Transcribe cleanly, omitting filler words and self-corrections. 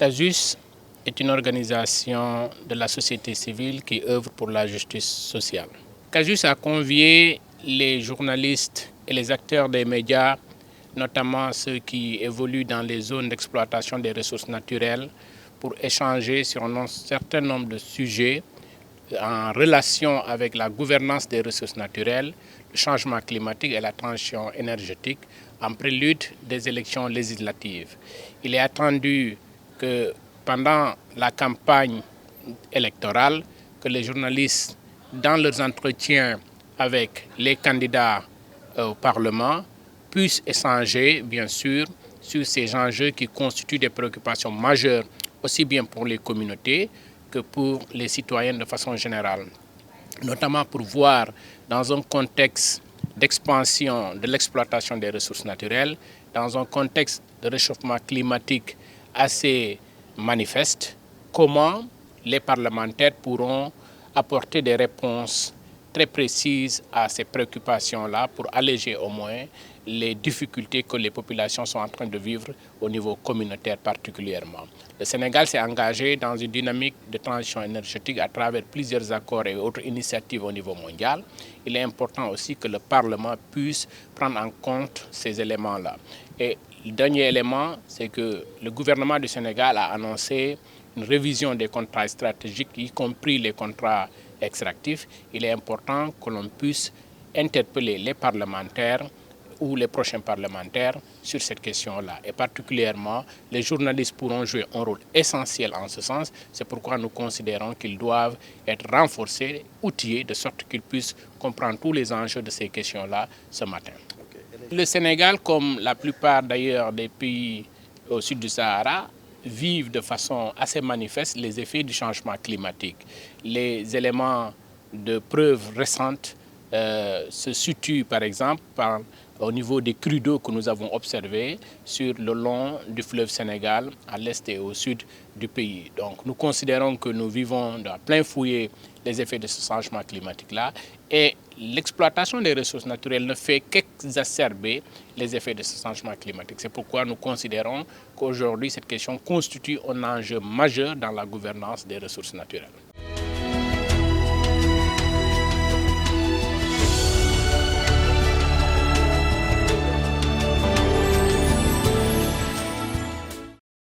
CAJUS est une organisation de la société civile qui œuvre pour la justice sociale. CAJUS a convié les journalistes et les acteurs des médias, notamment ceux qui évoluent dans les zones d'exploitation des ressources naturelles, pour échanger sur un certain nombre de sujets en relation avec la gouvernance des ressources naturelles, le changement climatique et la transition énergétique en prélude des élections législatives. Il est attendu que pendant la campagne électorale, que les journalistes, dans leurs entretiens avec les candidats au Parlement, puissent échanger, bien sûr, sur ces enjeux qui constituent des préoccupations majeures, aussi bien pour les communautés que pour les citoyens de façon générale. Notamment pour voir, dans un contexte d'expansion de l'exploitation des ressources naturelles, dans un contexte de réchauffement climatique assez manifeste, comment les parlementaires pourront apporter des réponses très précises à ces préoccupations-là pour alléger au moins les difficultés que les populations sont en train de vivre au niveau communautaire particulièrement. Le Sénégal s'est engagé dans une dynamique de transition énergétique à travers plusieurs accords et autres initiatives au niveau mondial. Il est important aussi que le Parlement puisse prendre en compte ces éléments-là. Et le dernier élément, c'est que le gouvernement du Sénégal a annoncé une révision des contrats stratégiques, y compris les contrats extractifs. Il est important que l'on puisse interpeller les parlementaires ou les prochains parlementaires sur cette question-là. Et particulièrement, les journalistes pourront jouer un rôle essentiel en ce sens. C'est pourquoi nous considérons qu'ils doivent être renforcés, outillés, de sorte qu'ils puissent comprendre tous les enjeux de ces questions-là ce matin. Le Sénégal, comme la plupart d'ailleurs des pays au sud du Sahara, vivent de façon assez manifeste les effets du changement climatique. Les éléments de preuve récentes se situent par exemple au niveau des crues d'eau que nous avons observés sur le long du fleuve Sénégal, à l'est et au sud du pays. Donc nous considérons que nous vivons dans plein fouet les effets de ce changement climatique-là et l'exploitation des ressources naturelles ne fait qu'exacerber les effets de ce changement climatique. C'est pourquoi nous considérons qu'aujourd'hui cette question constitue un enjeu majeur dans la gouvernance des ressources naturelles.